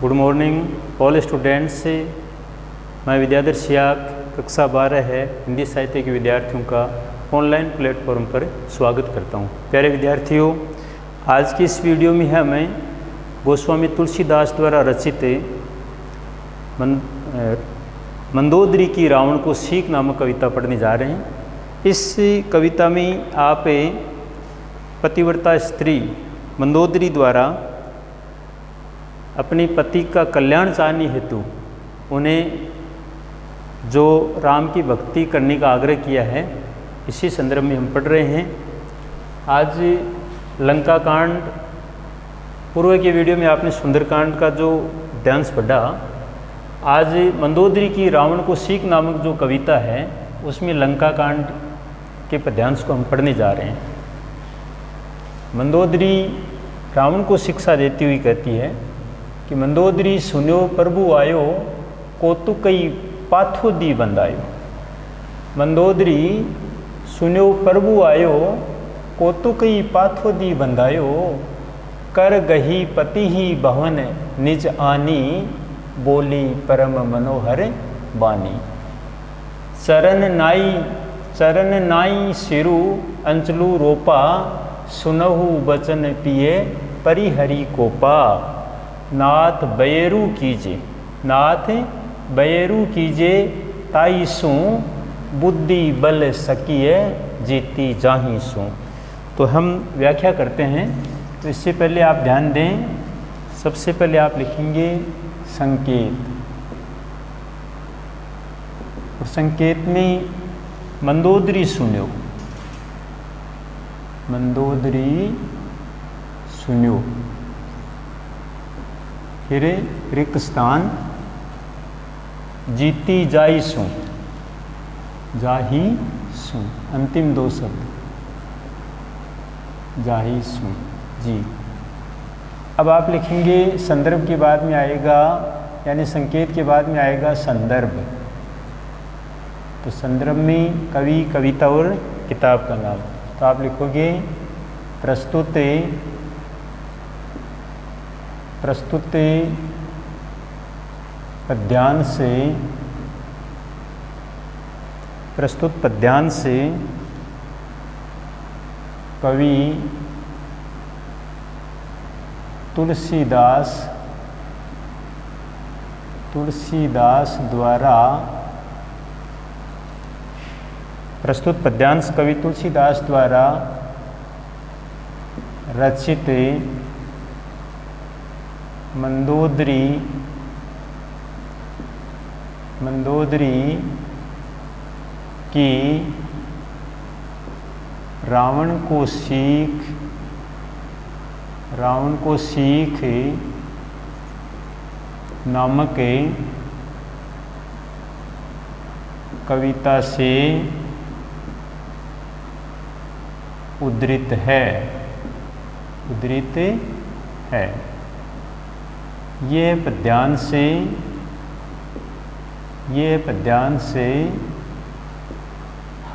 Good morning all students. मैं विद्याधर सियाक कक्षा 12 है हिंदी साहित्य के विद्यार्थियों का ऑनलाइन प्लेटफॉर्म पर स्वागत करता हूं। प्यारे विद्यार्थियों, आज की इस वीडियो में हमें गोस्वामी तुलसीदास द्वारा रचित मंदोदरी की रावण को सीख नामक कविता पढ़ने जा रहे हैं। इस कविता में आप पतिव्रता स्त्री मंदोदरी द्वारा अपने पति का कल्याण चाहने हेतु उन्हें जो राम की भक्ति करने का आग्रह किया है, इसी संदर्भ में हम पढ़ रहे हैं। आज लंका कांड, पूर्व के वीडियो में आपने सुंदरकांड का जो अध्यांश पढ़ा। आज मंदोदरी की रावण को सीख नामक जो कविता है, उसमें लंका कांड के पद्यांश को हम पढ़ने जा रहे हैं। मंदोदरी रावण को शिक्षा देती हुई कहती है कि मंदोदरी सुन्यो प्रभु आयो, कौतुकई पाथो दी बंदायो। मंदोदरी सुन्यो प्रभु आयो, कौतुकई पाथो दी बंदायो। कर गही पति ही भवन निज आनी, बोली परम मनोहर बानी। चरण नाई सिरु अंचलू रोपा, सुनहु बचन पिए परिहरि कोपा। नाथ बयरू कीजे ताई सू, बुद्धि बल सकिए जीती जाही सू। तो हम व्याख्या करते हैं। तो इससे पहले आप ध्यान दें, सबसे पहले आप लिखेंगे संकेत। और संकेत में मंदोदरी सुन्यो, मंदोदरी सुन्यो। फिर रिक्त स्थान जीती जाई सू, जाही सू, अंतिम दो शब्द जाही सू जी। अब आप लिखेंगे संदर्भ के बाद में आएगा, यानी संकेत के बाद में आएगा संदर्भ। तो संदर्भ में कवि, कविता और किताब का नाम। तो आप लिखोगे प्रस्तुत पद्यांश से कवि तुलसीदास द्वारा, प्रस्तुत पद्यांश कवि तुलसीदास द्वारा रचित मंदोदरी की रावण को सीख नामक कविता से उद्धृत है। ये पद्यांश से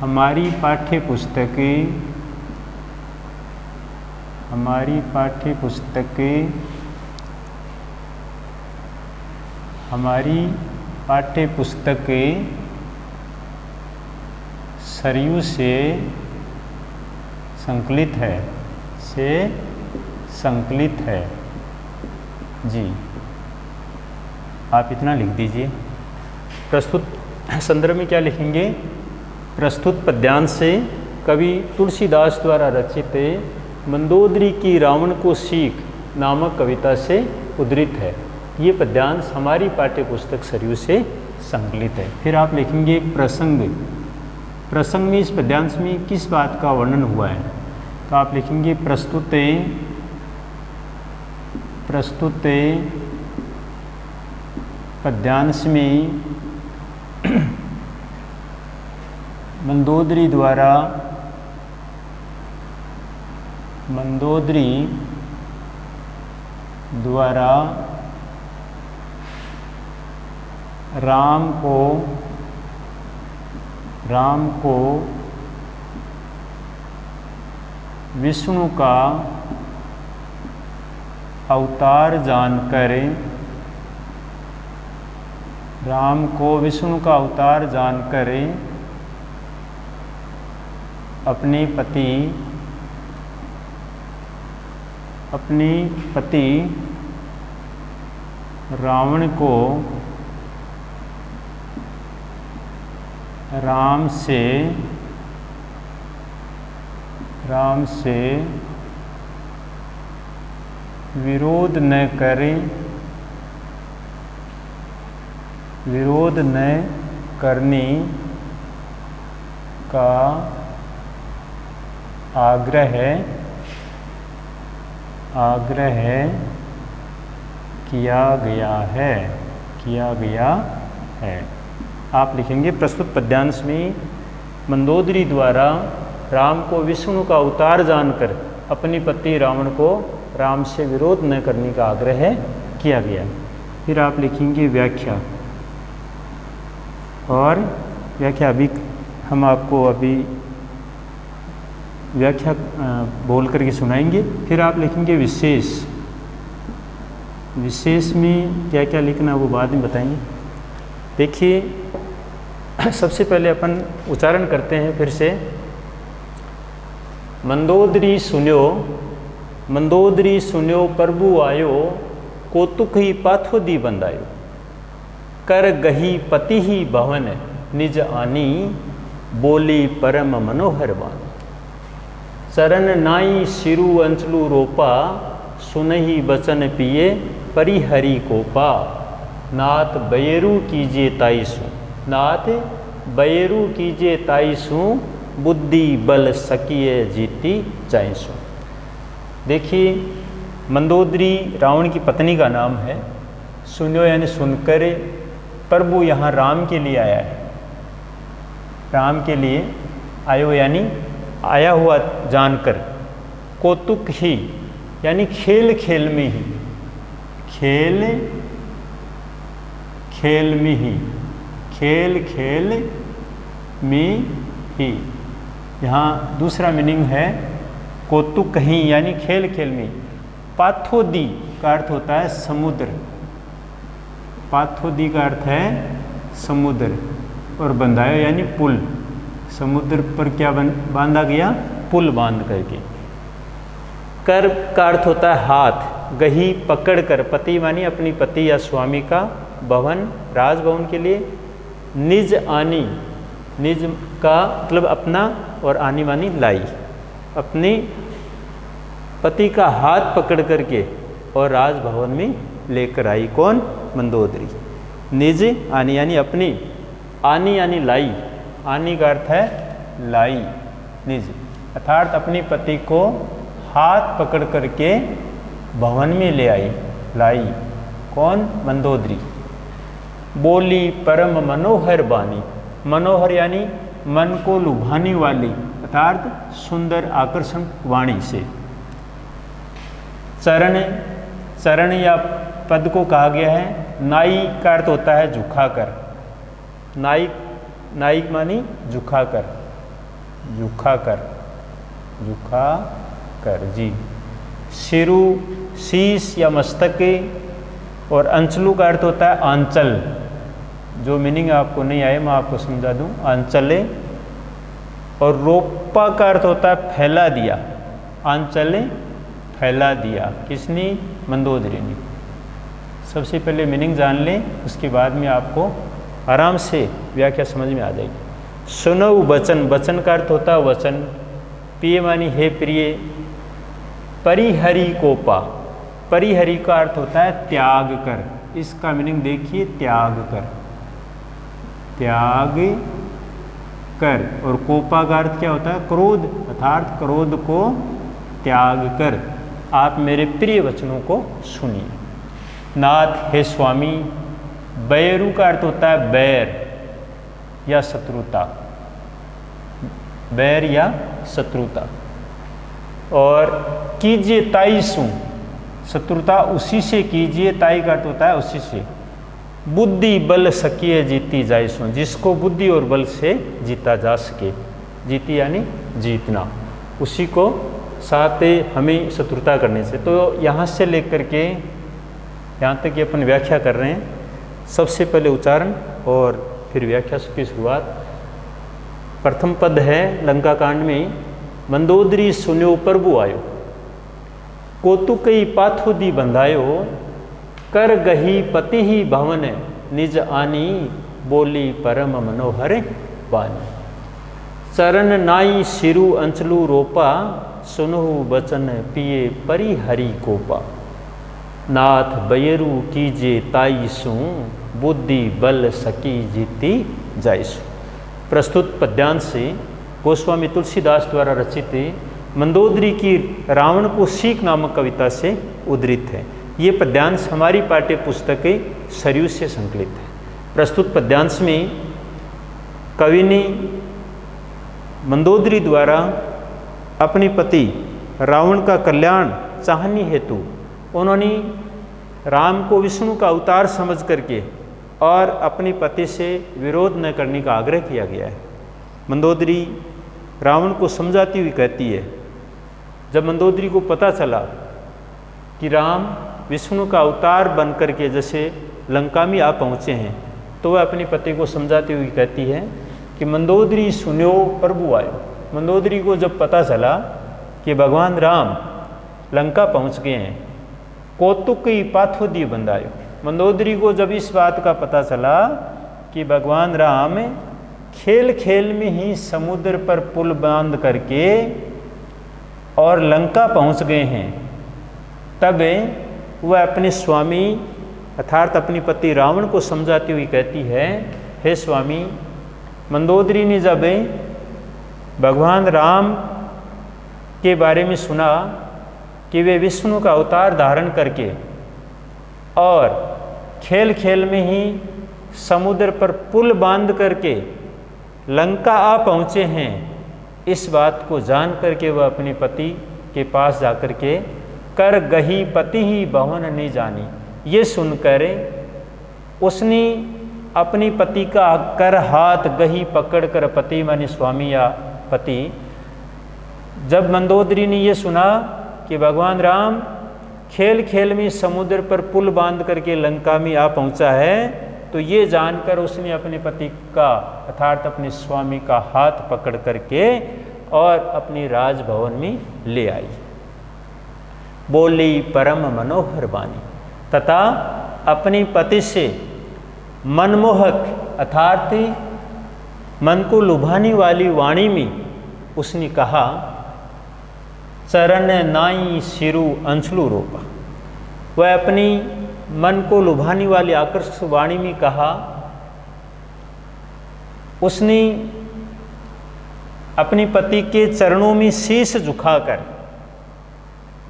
हमारी पाठ्य पुस्तक सरयू से संकलित है जी। आप इतना लिख दीजिए। प्रस्तुत संदर्भ में क्या लिखेंगे? प्रस्तुत पद्यांश से कवि तुलसीदास द्वारा रचित मंदोदरी की रावण को सीख नामक कविता से उद्धृत है। ये पद्यांश हमारी पाठ्य पुस्तक सरयू से संकलित है। फिर आप लिखेंगे प्रसंग में इस पद्यांश में किस बात का वर्णन हुआ है? तो आप लिखेंगे प्रस्तुत पद्यांश में मंदोदरी द्वारा राम को विष्णु का अवतार जानकर राम को विष्णु का अवतार जानकर अपनी पति रावण को राम से विरोध न करने का आग्रह किया गया है। आप लिखेंगे प्रस्तुत पद्यांश में मंदोदरी द्वारा राम को विष्णु का अवतार जानकर अपनी पति रावण को राम से विरोध न करने का आग्रह किया गया। फिर आप लिखेंगे व्याख्या, और व्याख्या अभी हम आपको अभी व्याख्या बोल करके सुनाएंगे। फिर आप लिखेंगे विशेष, विशेष में क्या क्या लिखना वो बाद में बताएंगे। देखिए सबसे पहले अपन उच्चारण करते हैं फिर से। मंदोदरी सुन्यो प्रभु आयो, कौतुक ही पाथोदी बंदायो, कर गही पति ही भवन निज आनी, बोली परम मनोहर बानी। चरण नाई सिरु अंचलू रोपा, सुनहि बचन पिए परिहरि कोपा। नाथ बयरू कीजिए ताईसु, नाथ बयरू कीजिए ताईसु, बुद्धि बल सकिए जीती जाइसु। देखिए मंदोदरी रावण की पत्नी का नाम है। सुनो यानी सुनकर, प्रभु यहाँ राम के लिए आया है, राम के लिए आयो यानी आया हुआ जानकर। कौतुक ही यानी खेल खेल में ही, खेल खेल में ही, खेल खेल में ही। यहाँ दूसरा मीनिंग है कौतुक ही यानी खेल खेल में। पाथोदी का अर्थ होता है समुद्र, पाथोदी का अर्थ है समुद्र, और बंधायो यानी पुल। समुद्र पर क्या बांधा गया? पुल बांध करके। कर का अर्थ होता है हाथ, गही पकड़ कर, पति मानी अपनी पति या स्वामी का, भवन राजभवन के लिए, निज आनी, निज का मतलब अपना, और आनी मानी लाई, अपने पति का हाथ पकड़ करके और राजभवन में लेकर आई। कौन? मंदोदरी। निज आनी यानी अपनी, आनी यानी लाई, आनी का अर्थ है लाई, निज अर्थात अपनी पति को हाथ पकड़ करके भवन में ले आई, लाई। कौन? मंदोदरी। बोली परम मनोहर बानी, मनोहर यानी मन को लुभाने वाली अर्थात सुंदर आकर्षण वाणी से। चरण, चरण या पद को कहा गया है। नाई का अर्थ होता है झुकाकर, नाई, नाइक मानी झुकाकर, झुकाकर, झुकाकर जी। सिरु शीश या मस्तक, और अंचलू का अर्थ होता है आंचल। जो मीनिंग आपको नहीं आए मैं आपको समझा दूं, आंचले। और रोपा का अर्थ होता है फैला दिया, आंचले फैला दिया। किसने? मंदोदरी ने। सबसे पहले मीनिंग जान लें, उसके बाद में आपको आराम से व्याख्या समझ में आ जाएगी। सुनो वचन, वचन का अर्थ होता है वचन। प्रिय मानी हे प्रिय। परिहरि कोपा, परिहरि का अर्थ होता है त्याग कर। इसका मीनिंग देखिए, त्याग कर, त्याग कर। और कोपा का अर्थ क्या होता है? क्रोध, अर्थात क्रोध को त्याग कर आप मेरे प्रिय वचनों को सुनिए। नाथ हे स्वामी। बैरू का अर्थ होता है बैर या शत्रुता, बैर या शत्रुता। और कीजिए ताईसु, शत्रुता उसी से कीजिए, ताई का अर्थ होता है उसी से। बुद्धि बल सकिए जीती जाइसु, जिसको बुद्धि और बल से जीता जा सके। जीती यानी जीतना, उसी को साथ हमें शत्रुता करने से। तो यहाँ से लेकर के यहाँ तक कि अपन व्याख्या कर रहे हैं। सबसे पहले उच्चारण और फिर व्याख्या की शुरुआत। प्रथम पद है लंका कांड में, मंदोदरी सुन्यो प्रभु आयो, कोतुकई पाथोदी बंधायो, कर गही पति ही भवन निज आनी, बोली परम मनोहर बानी। चरण नाई सिरु अंचलू रोपा, सुनहु बचन पिए परि हरि कोपा। नाथ बयरू कीजे ताईसु, बुद्धि बल सकी जीती जाइसु। प्रस्तुत पद्यांश से गोस्वामी तुलसीदास द्वारा रचित मंदोदरी की रावण को सीख नामक कविता से उद्धृत है। ये पद्यांश हमारी पाठ्य पुस्तक सरयू से संकलित है। प्रस्तुत पद्यांश में कवि ने मंदोदरी द्वारा अपने पति रावण का कल्याण चाहने हेतु उन्होंने राम को विष्णु का अवतार समझ करके और अपने पति से विरोध न करने का आग्रह किया गया है। मंदोदरी रावण को समझाती हुई कहती है, जब मंदोदरी को पता चला कि राम विष्णु का अवतार बन करके जैसे लंका में आ पहुँचे हैं, तो वह अपने पति को समझाती हुई कहती है कि मंदोदरी सुन्यो प्रभु आयो। मंदोदरी को जब पता चला कि भगवान राम लंका पहुँच गए हैं, कौतुकी पाथोदी बंधायो। मंदोदरी को जब इस बात का पता चला कि भगवान राम खेल खेल में ही समुद्र पर पुल बांध करके और लंका पहुंच गए हैं, तब वह अपने स्वामी अर्थात अपने पति रावण को समझाती हुई कहती है, हे स्वामी, मंदोदरी ने जब भगवान राम के बारे में सुना कि वे विष्णु का अवतार धारण करके और खेल खेल में ही समुद्र पर पुल बांध करके लंका आ पहुँचे हैं, इस बात को जान करके वह अपने पति के पास जाकर के कर गही पति ही भवन नहीं जानी, ये सुनकर उसने अपनी पति का कर हाथ गही पकड़ कर, पति माने स्वामी या पति, जब मंदोदरी ने ये सुना कि भगवान राम खेल खेल में समुद्र पर पुल बांध करके लंका में आ पहुंचा है, तो ये जानकर उसने अपने पति का अर्थात अपने स्वामी का हाथ पकड़ करके और अपनी राजभवन में ले आई। बोली परम मनोहर बानी, तथा अपने पति से मनमोहक अर्थात मन को लुभाने वाली वाणी में उसने कहा, चरण नाई सिरु अंचलू रोपा। वह अपनी मन को लुभाने वाली आकर्षक वाणी में कहा, उसने अपने पति के चरणों में शीश झुकाकर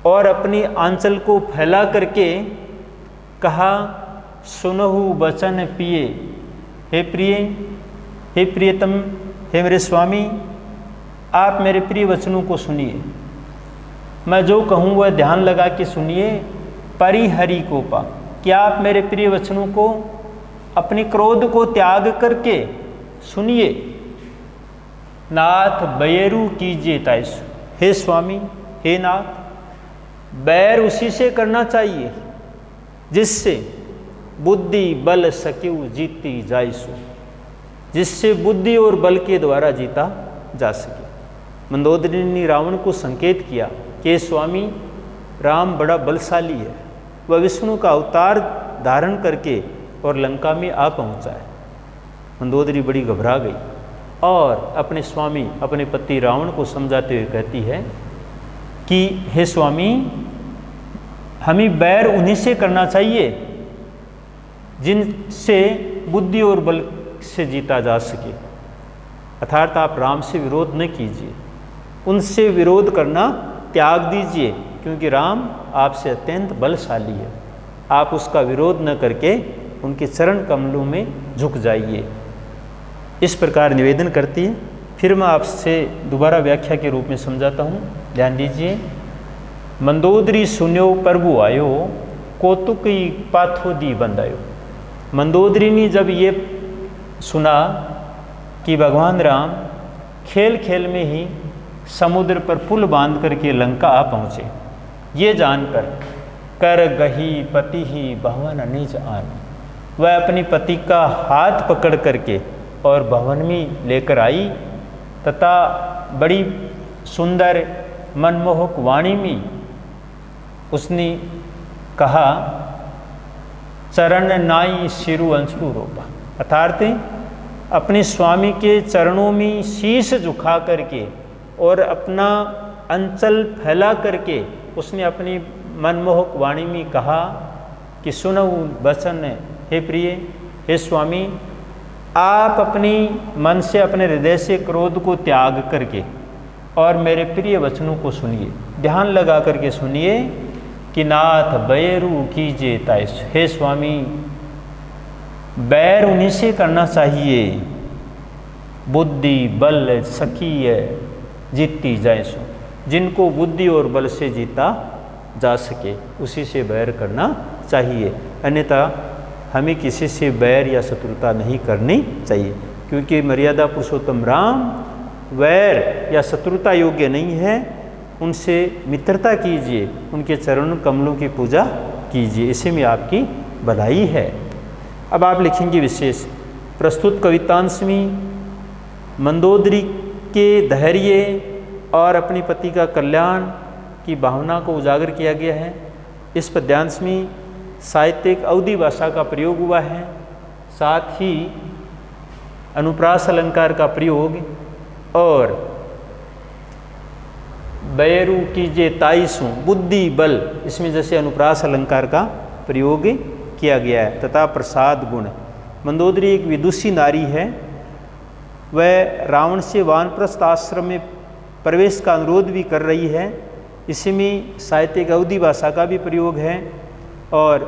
और अपनी आंचल को फैला करके कहा, सुनहु बचन पिए, हे प्रिय, हे प्रियतम, हे मेरे स्वामी, आप मेरे प्रिय वचनों को सुनिए, मैं जो कहूँ वह ध्यान लगा के सुनिए। परिहरि कोपा, क्या आप मेरे प्रिय वचनों को अपने क्रोध को त्याग करके सुनिए। नाथ बैरू कीजिए ताइसु, हे स्वामी, हे नाथ, बैर उसी से करना चाहिए जिससे बुद्धि बल सकेउ जीती जाइसु, जिससे बुद्धि और बल के द्वारा जीता जा सके। मंदोदरी ने रावण को संकेत किया कि स्वामी, राम बड़ा बलशाली है, वह विष्णु का अवतार धारण करके और लंका में आ पहुंचा है। मंदोदरी बड़ी घबरा गई और अपने स्वामी अपने पति रावण को समझाते हुए कहती है कि हे स्वामी, हमें बैर उन्हीं से करना चाहिए जिनसे बुद्धि और बल से जीता जा सके, अर्थात आप राम से विरोध न कीजिए, उनसे विरोध करना त्याग दीजिए, क्योंकि राम आपसे अत्यंत बलशाली है। आप उसका विरोध न करके उनके चरण कमलों में झुक जाइए। इस प्रकार निवेदन करती है। फिर मैं आपसे दोबारा व्याख्या के रूप में समझाता हूँ, ध्यान दीजिए। मंदोदरी सुन्यो प्रभु आयो, कौतुकी पाथोदी बंधायो। मंदोदरी ने जब ये सुना कि भगवान राम खेल खेल में ही समुद्र पर पुल बांध करके लंका आ पहुँचे, ये जानकर कर गही पति ही भवन निज आन, वह अपनी पति का हाथ पकड़ करके और भवन में लेकर आई तथा बड़ी सुंदर मनमोहक वाणी में उसने कहा, चरण नाई सिरु अंशु रोपा, अर्थात अपने स्वामी के चरणों में शीश झुका करके और अपना अंचल फैला करके उसने अपनी मनमोहक वाणी में कहा कि सुनो वचन, हे प्रिय, हे स्वामी, आप अपनी मन से, अपने हृदय से क्रोध को त्याग करके और मेरे प्रिय वचनों को सुनिए, ध्यान लगा करके सुनिए कि नाथ बैरू कीजिए ताइस, हे स्वामी, बैर उन्हीं से करना चाहिए बुद्धि बल सखीय जीती जाए सो, जिनको बुद्धि और बल से जीता जा सके उसी से बैर करना चाहिए, अन्यथा हमें किसी से बैर या शत्रुता नहीं करनी चाहिए, क्योंकि मर्यादा पुरुषोत्तम राम वैर या शत्रुता योग्य नहीं है। उनसे मित्रता कीजिए, उनके चरण कमलों की पूजा कीजिए, इसी में आपकी भलाई है। अब आप लिखेंगे विशेष। प्रस्तुत कवितांश में मंदोदरी के धैर्य और अपने पति का कल्याण की भावना को उजागर किया गया है। इस पद्यांश में साहित्यिक अवधि भाषा का प्रयोग हुआ है, साथ ही अनुप्रास अलंकार का प्रयोग और बैरू कीजिए ताइसु बुद्धि बल, इसमें जैसे अनुप्रास अलंकार का प्रयोग किया गया है, तथा प्रसाद गुण। मंदोदरी एक विदुषी नारी है, वह रावण से वानप्रस्थ आश्रम में प्रवेश का अनुरोध भी कर रही है। इसमें साहित्यिक अवधि भाषा का भी प्रयोग है और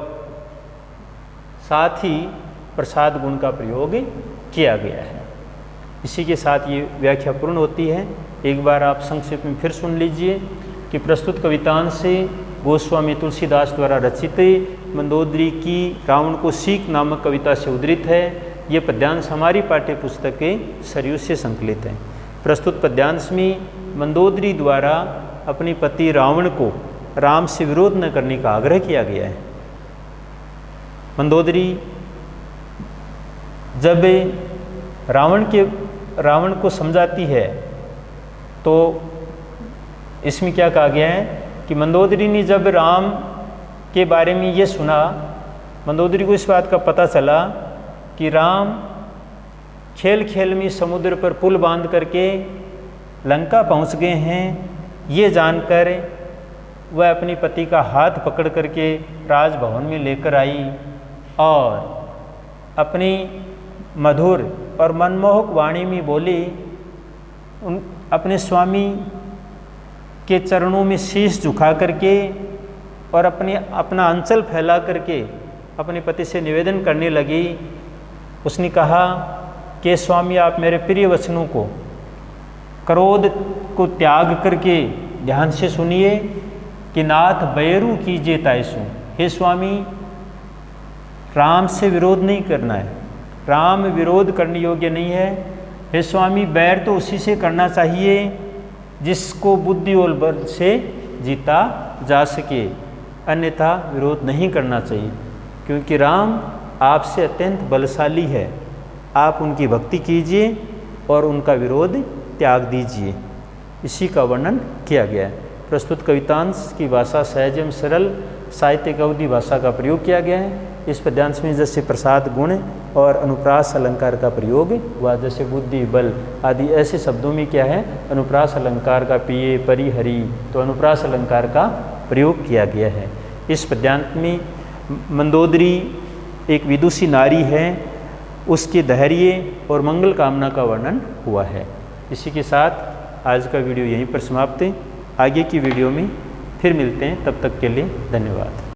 साथ ही प्रसाद गुण का प्रयोग किया गया है। इसी के साथ ये व्याख्या पूर्ण होती है। एक बार आप संक्षेप में फिर सुन लीजिए कि प्रस्तुत कवितांश से गोस्वामी तुलसीदास द्वारा रचित मंदोदरी की रावण को सीख नामक कविता से उद्धृत है। ये पद्यांश हमारी पाठ्य पुस्तक के सरयू से संकलित है। प्रस्तुत पद्यांश में मंदोदरी द्वारा अपने पति रावण को राम से विरोध न करने का आग्रह किया गया है। मंदोदरी जब रावण को समझाती है तो इसमें क्या कहा गया है कि मंदोदरी ने जब राम के बारे में ये सुना, मंदोदरी को इस बात का पता चला कि राम खेल खेल में समुद्र पर पुल बांध करके लंका पहुंच गए हैं। ये जानकर वह अपने पति का हाथ पकड़ करके राजभवन में लेकर आई और अपनी मधुर और मनमोहक वाणी में बोली, अपने स्वामी के चरणों में शीश झुका करके और अपना अंचल फैला करके अपने पति से निवेदन करने लगी। उसने कहा कि स्वामी, आप मेरे प्रिय वचनों को, क्रोध को त्याग करके ध्यान से सुनिए कि नाथ बैरू कीजिए ताइसु, हे स्वामी, राम से विरोध नहीं करना है, राम विरोध करने योग्य नहीं है। हे स्वामी, बैर तो उसी से करना चाहिए जिसको बुद्धि और बल से जीता जा सके, अन्यथा विरोध नहीं करना चाहिए, क्योंकि राम आपसे अत्यंत बलशाली है। आप उनकी भक्ति कीजिए और उनका विरोध त्याग दीजिए। इसी का वर्णन किया गया है। प्रस्तुत कवितांश की भाषा सहज एवं सरल साहित्यिक अवधि भाषा का प्रयोग किया गया है। इस पद्यांश में जैसे प्रसाद गुण और अनुप्रास अलंकार का प्रयोग हुआ, जैसे बुद्धि बल आदि ऐसे शब्दों में क्या है, अनुप्रास अलंकार का पिए परि हरि, तो अनुप्रास अलंकार का प्रयोग किया गया है। इस पद्यांश में मंदोदरी एक विदुषी नारी है, उसके धैर्य और मंगल कामना का वर्णन हुआ है। इसी के साथ आज का वीडियो यहीं पर समाप्त है। आगे की वीडियो में फिर मिलते हैं, तब तक के लिए धन्यवाद।